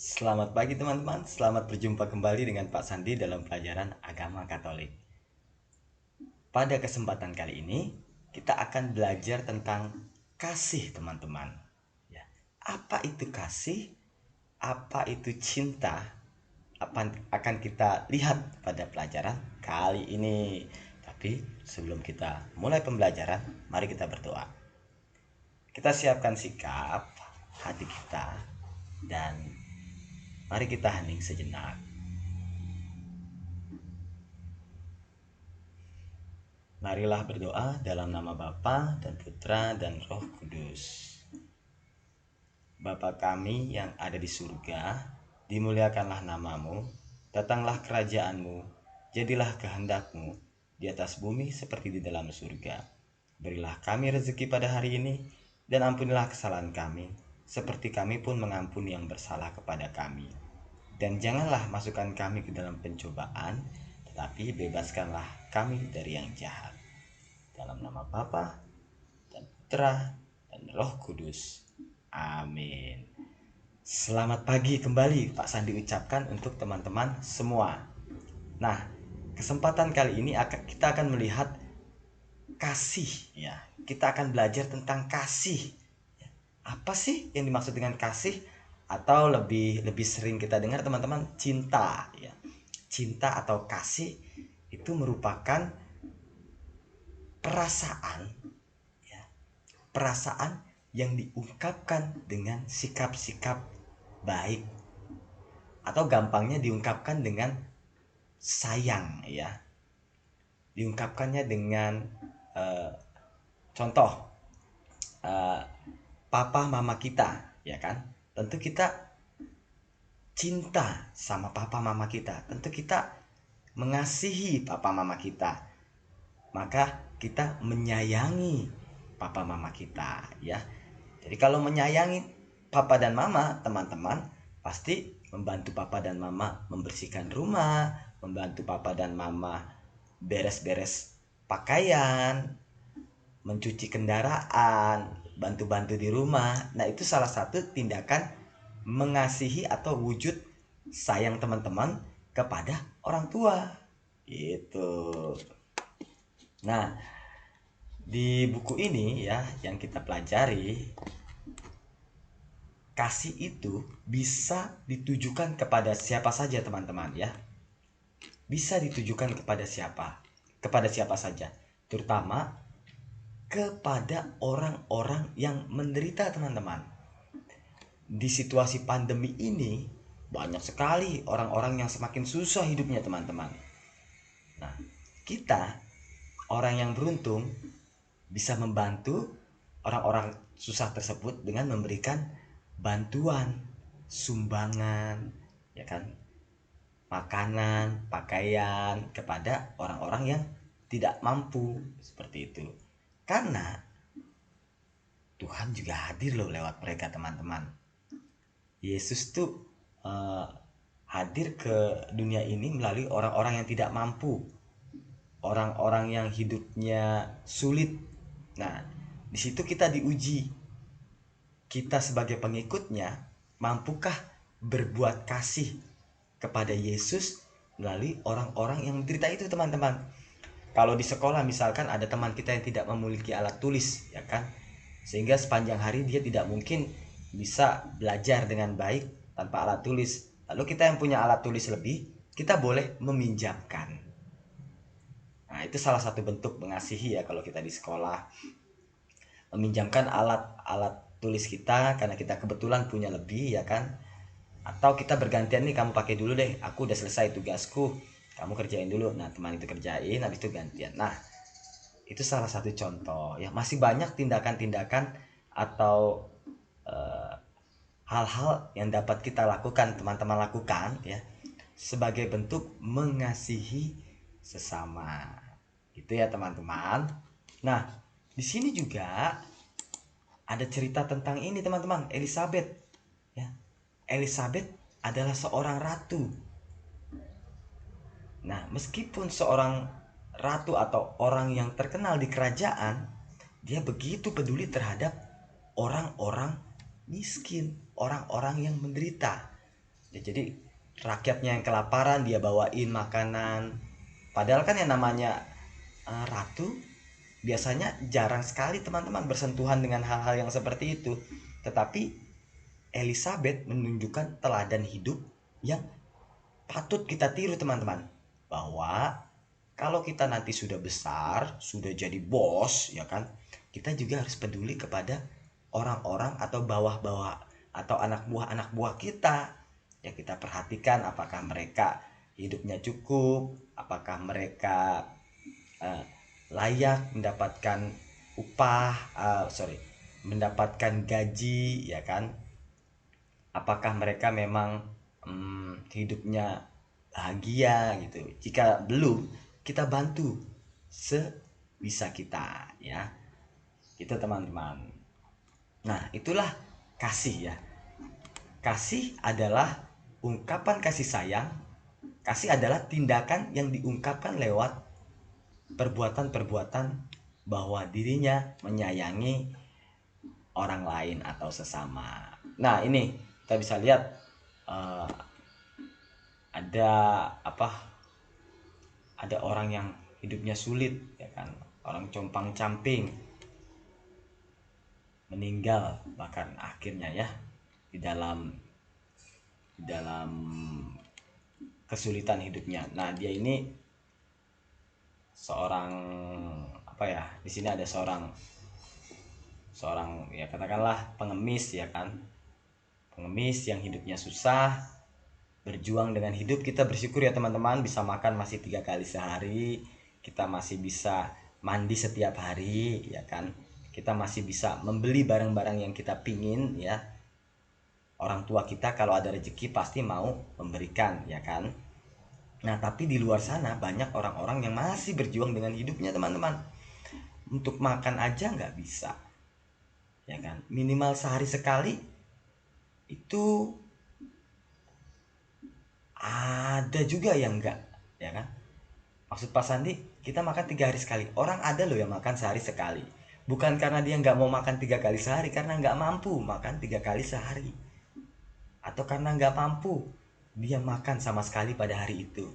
Selamat pagi teman-teman, selamat berjumpa kembali dengan Pak Sandi dalam pelajaran Agama Katolik. Pada kesempatan kali ini, kita akan belajar tentang kasih teman-teman. Ya, apa itu kasih? Apa itu cinta? Apa akan kita lihat pada pelajaran kali ini. Tapi sebelum kita mulai pembelajaran, mari kita berdoa. Kita siapkan sikap hati kita dan mari kita hening sejenak. Marilah berdoa dalam nama Bapa dan Putra dan Roh Kudus. Bapa kami yang ada di surga, dimuliakanlah namamu, datanglah kerajaanmu, jadilah kehendakmu di atas bumi seperti di dalam surga. Berilah kami rezeki pada hari ini, dan ampunilah kesalahan kami, seperti kami pun mengampuni yang bersalah kepada kami. Dan janganlah masukkan kami ke dalam pencobaan, tetapi bebaskanlah kami dari yang jahat. Dalam nama Bapa dan Putra dan Roh Kudus. Amin. Selamat pagi kembali Pak Sandi ucapkan untuk teman-teman semua. Nah, kesempatan kali ini kita akan melihat kasih ya. Kita akan belajar tentang kasih. Apa sih yang dimaksud dengan kasih? Atau lebih sering kita dengar teman-teman, cinta ya. Cinta atau kasih itu merupakan perasaan ya, perasaan yang diungkapkan dengan sikap-sikap baik, atau gampangnya diungkapkan dengan sayang ya, diungkapkannya dengan uh, contoh uh, papa mama kita ya kan, tentu kita cinta sama papa mama kita, tentu kita mengasihi papa mama kita, maka kita menyayangi papa mama kita ya. Jadi kalau menyayangi papa dan mama, teman-teman pasti membantu papa dan mama membersihkan rumah, membantu papa dan mama beres-beres pakaian, mencuci kendaraan, bantu-bantu di rumah. Nah, itu salah satu tindakan mengasihi atau wujud sayang teman-teman kepada orang tua. Gitu. Nah, di buku ini ya yang kita pelajari, kasih itu bisa ditujukan kepada siapa saja teman-teman ya. Bisa ditujukan kepada siapa? Kepada siapa saja. Terutama kepada orang-orang yang menderita teman-teman. Di situasi pandemi ini banyak sekali orang-orang yang semakin susah hidupnya teman-teman. Nah, kita orang yang beruntung bisa membantu orang-orang susah tersebut dengan memberikan bantuan, sumbangan, ya kan, makanan, pakaian kepada orang-orang yang tidak mampu seperti itu. Karena Tuhan juga hadir loh lewat mereka teman-teman. Yesus tuh hadir ke dunia ini melalui orang-orang yang tidak mampu, orang-orang yang hidupnya sulit. Nah, di situ kita diuji. Kita sebagai pengikutnya, mampukah berbuat kasih kepada Yesus melalui orang-orang yang menderita itu teman-teman. Kalau di sekolah misalkan ada teman kita yang tidak memiliki alat tulis ya kan, sehingga sepanjang hari dia tidak mungkin bisa belajar dengan baik tanpa alat tulis. Lalu kita yang punya alat tulis lebih, kita boleh meminjamkan. Nah, itu salah satu bentuk mengasihi ya kalau kita di sekolah. Meminjamkan alat-alat tulis kita karena kita kebetulan punya lebih ya kan. Atau kita bergantian nih, kamu pakai dulu deh, aku udah selesai tugasku, kamu kerjain dulu. Nah, teman itu kerjain, habis itu gantian. Nah, itu salah satu contoh ya. Masih banyak tindakan-tindakan atau hal-hal yang dapat kita lakukan, teman-teman lakukan ya, sebagai bentuk mengasihi sesama. Itu ya teman-teman. Nah, di sini juga ada cerita tentang ini teman-teman, Elizabeth ya. Elizabeth adalah seorang ratu. Nah, meskipun seorang ratu atau orang yang terkenal di kerajaan, dia begitu peduli terhadap orang-orang miskin, orang-orang yang menderita. Ya, jadi rakyatnya yang kelaparan dia bawain makanan. Padahal kan yang namanya ratu biasanya jarang sekali teman-teman bersentuhan dengan hal-hal yang seperti itu. Tetapi Elizabeth menunjukkan teladan hidup yang patut kita tiru teman-teman. Bahwa kalau kita nanti sudah besar, sudah jadi bos, ya kan, kita juga harus peduli kepada orang-orang atau bawah-bawah atau anak buah kita. Ya, kita perhatikan apakah mereka hidupnya cukup, apakah mereka eh, layak mendapatkan upah, mendapatkan gaji, ya kan? Apakah mereka memang hidupnya bahagia gitu. Jika belum, kita bantu sebisa kita, ya. Itu teman-teman. Nah, itulah kasih ya. Kasih adalah ungkapan kasih sayang. Kasih adalah tindakan yang diungkapkan lewat perbuatan-perbuatan bahwa dirinya menyayangi orang lain atau sesama. Nah, ini kita bisa lihat uh, ada ada orang yang hidupnya sulit, ya kan, orang compang-camping meninggal bahkan akhirnya ya di dalam kesulitan hidupnya. Nah, dia ini seorang di sini ada seorang ya katakanlah pengemis, ya kan, pengemis yang hidupnya susah, berjuang dengan hidup. Kita bersyukur ya teman-teman, bisa makan masih 3 kali sehari, kita masih bisa mandi setiap hari, ya kan, kita masih bisa membeli barang-barang yang kita pingin, ya. Orang tua kita kalau ada rezeki pasti mau memberikan, ya kan. Nah, tapi di luar sana banyak orang-orang yang masih berjuang dengan hidupnya teman-teman. Untuk makan aja nggak bisa, ya kan, minimal sehari sekali itu ada juga yang enggak, ya kan. Maksud Pak Sandi, kita makan 3 hari sekali. Orang ada loh yang makan sehari sekali. Bukan karena dia nggak mau makan 3 kali sehari, karena nggak mampu makan 3 kali sehari. Atau karena nggak mampu dia makan sama sekali pada hari itu.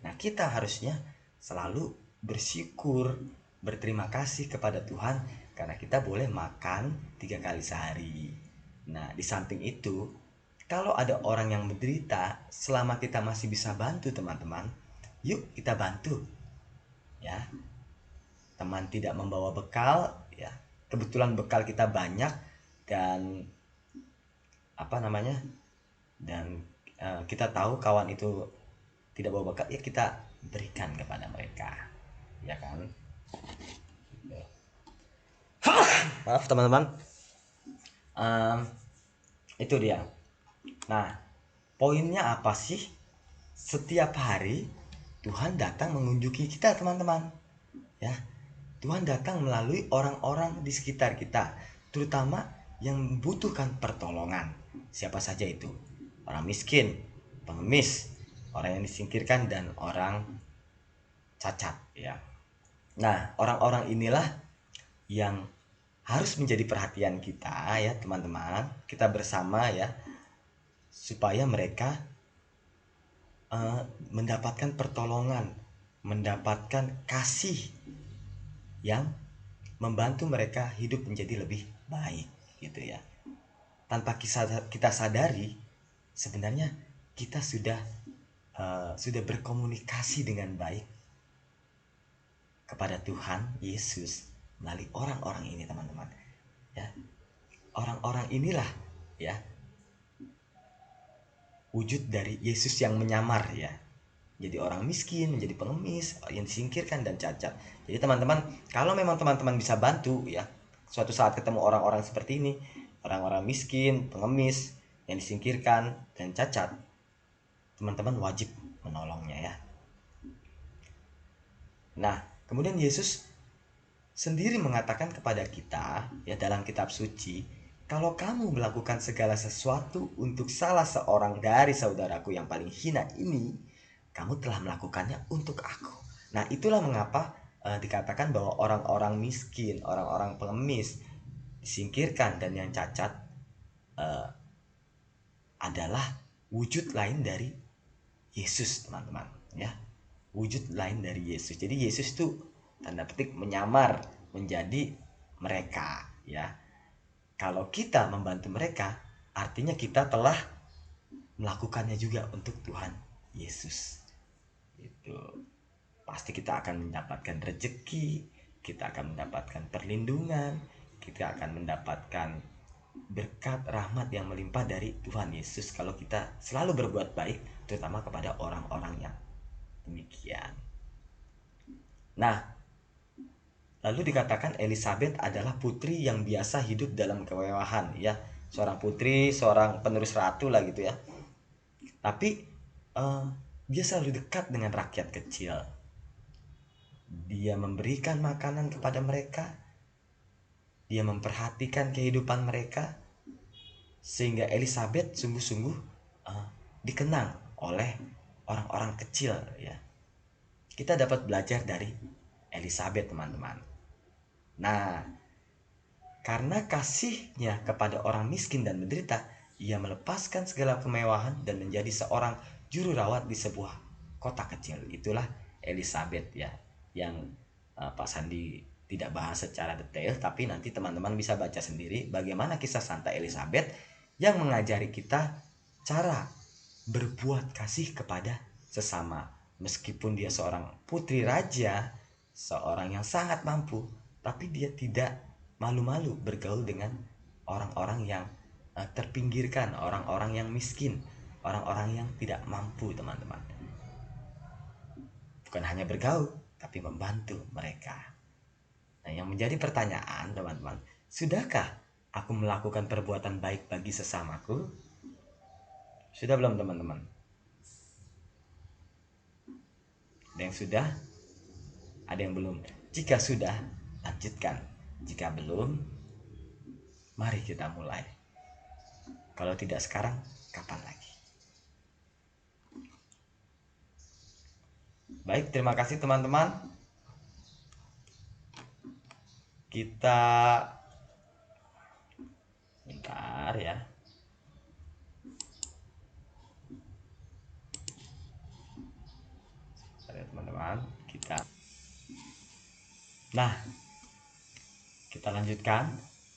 Nah, kita harusnya selalu bersyukur, berterima kasih kepada Tuhan karena kita boleh makan 3 kali sehari. Nah, di samping itu, kalau ada orang yang menderita, selama kita masih bisa bantu teman-teman, yuk kita bantu, ya. Teman tidak membawa bekal, ya. Kebetulan bekal kita banyak dan dan kita tahu kawan itu tidak bawa bekal, ya kita berikan kepada mereka, ya kan. Maaf teman-teman, itu dia. Nah, poinnya apa sih? Setiap hari Tuhan datang mengunjungi kita teman-teman, ya. Tuhan datang melalui orang-orang di sekitar kita, terutama yang membutuhkan pertolongan. Siapa saja itu? Orang miskin, pengemis, orang yang disingkirkan, dan orang cacat, ya. Nah, orang-orang inilah yang harus menjadi perhatian kita, ya teman-teman. Kita bersama, ya, supaya mereka mendapatkan pertolongan, mendapatkan kasih yang membantu mereka hidup menjadi lebih baik, gitu ya. Tanpa kita sadari, sebenarnya kita sudah berkomunikasi dengan baik kepada Tuhan Yesus melalui orang-orang ini teman-teman, ya. Orang-orang inilah, ya, wujud dari Yesus yang menyamar, ya. Jadi orang miskin, menjadi pengemis, yang disingkirkan dan cacat. Jadi teman-teman, kalau memang teman-teman bisa bantu, ya, suatu saat ketemu orang-orang seperti ini, orang-orang miskin, pengemis, yang disingkirkan dan cacat, teman-teman wajib menolongnya, ya. Nah, kemudian Yesus sendiri mengatakan kepada kita, ya, dalam kitab suci, kalau kamu melakukan segala sesuatu untuk salah seorang dari saudaraku yang paling hina ini, kamu telah melakukannya untuk aku. Nah, itulah mengapa dikatakan bahwa orang-orang miskin, orang-orang pengemis, disingkirkan dan yang cacat adalah wujud lain dari Yesus, teman-teman, ya. Wujud lain dari Yesus. Jadi Yesus itu tanda petik menyamar menjadi mereka, ya. Kalau kita membantu mereka, artinya kita telah melakukannya juga untuk Tuhan Yesus. Itu pasti kita akan mendapatkan rezeki, kita akan mendapatkan perlindungan, kita akan mendapatkan berkat rahmat yang melimpah dari Tuhan Yesus kalau kita selalu berbuat baik, terutama kepada orang-orang yang demikian. Nah, lalu dikatakan Elizabeth adalah putri yang biasa hidup dalam kemewahan, ya. Seorang putri, seorang penerus ratu lah gitu ya. Tapi dia selalu dekat dengan rakyat kecil. Dia memberikan makanan kepada mereka. Dia memperhatikan kehidupan mereka. Sehingga Elizabeth sungguh-sungguh dikenang oleh orang-orang kecil, ya. Kita dapat belajar dari Elizabeth, teman-teman. Nah, karena kasihnya kepada orang miskin dan menderita, ia melepaskan segala kemewahan dan menjadi seorang juru rawat di sebuah kota kecil. Itulah Elizabeth, ya, yang Pak Sandi tidak bahas secara detail, tapi nanti teman-teman bisa baca sendiri bagaimana kisah Santai Elizabeth yang mengajari kita cara berbuat kasih kepada sesama. Meskipun dia seorang putri raja, seorang yang sangat mampu, tapi dia tidak malu-malu bergaul dengan orang-orang yang terpinggirkan, orang-orang yang miskin, orang-orang yang tidak mampu, teman-teman. Bukan hanya bergaul, tapi membantu mereka. Nah, yang menjadi pertanyaan, teman-teman, sudahkah aku melakukan perbuatan baik bagi sesamaku? Sudah belum, teman-teman? Ada yang sudah? Ada yang belum? Jika sudah, lanjutkan. Jika belum, mari kita mulai. Kalau tidak sekarang, kapan lagi? Baik, terima kasih teman-teman. Kita bentar ya. Teman-teman, Nah, kita lanjutkan.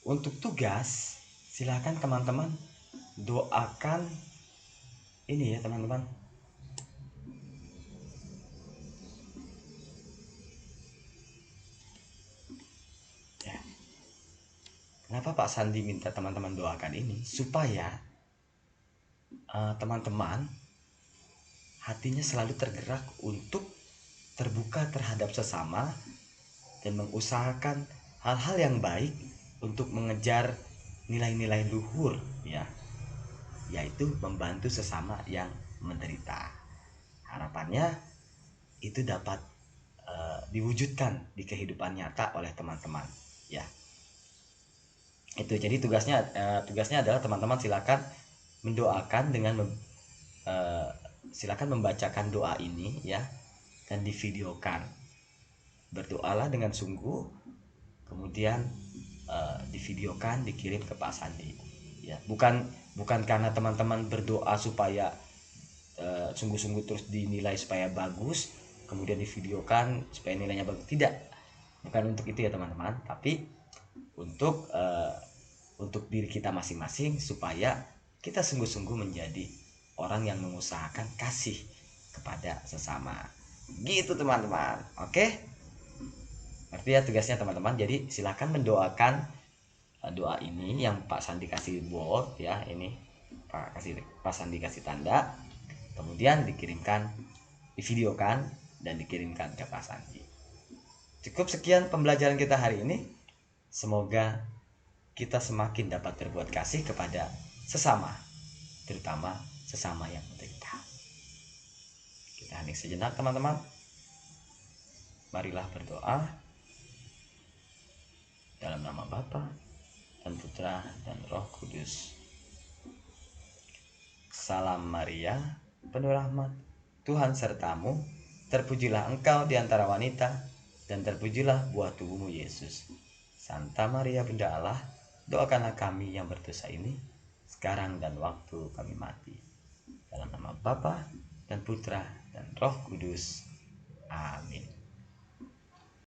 Untuk tugas, silakan teman-teman doakan ini ya, teman-teman. Ya. Kenapa Pak Sandi minta teman-teman doakan ini? Supaya teman-teman hatinya selalu tergerak untuk terbuka terhadap sesama dan mengusahakan hal-hal yang baik untuk mengejar nilai-nilai luhur, ya, yaitu membantu sesama yang menderita. Harapannya itu dapat diwujudkan di kehidupan nyata oleh teman-teman, ya. Itu jadi tugasnya adalah teman-teman silakan mendoakan dengan silakan membacakan doa ini, ya, dan divideokan. Berdoalah dengan sungguh, kemudian divideokan, dikirim ke Pak Sandi, ya. Bukan karena teman-teman berdoa supaya sungguh-sungguh terus dinilai supaya bagus, kemudian divideokan supaya nilainya bagus. Tidak, bukan untuk itu ya teman-teman, tapi untuk diri kita masing-masing, supaya kita sungguh-sungguh menjadi orang yang mengusahakan kasih kepada sesama. Gitu teman-teman. Oke? Ngerti ya tugasnya teman-teman. Jadi silakan mendoakan doa ini yang Pak Sandi kasih bold, ya, ini Pak Sandi kasih tanda, kemudian dikirimkan, divideokan dan dikirimkan ke Pak Sandi. Cukup sekian pembelajaran kita hari ini. Semoga kita semakin dapat berbuat kasih kepada sesama, terutama sesama yang menderita. Kita hening sejenak teman-teman. Marilah berdoa. Dalam nama Bapa dan Putra dan Roh Kudus. Salam Maria, penuh rahmat, Tuhan sertamu. Terpujilah engkau di antara wanita, dan terpujilah buah tubuhmu Yesus. Santa Maria Bunda Allah, doakanlah kami yang berdosa ini, sekarang dan waktu kami mati. Bapa dan Putra dan Roh Kudus.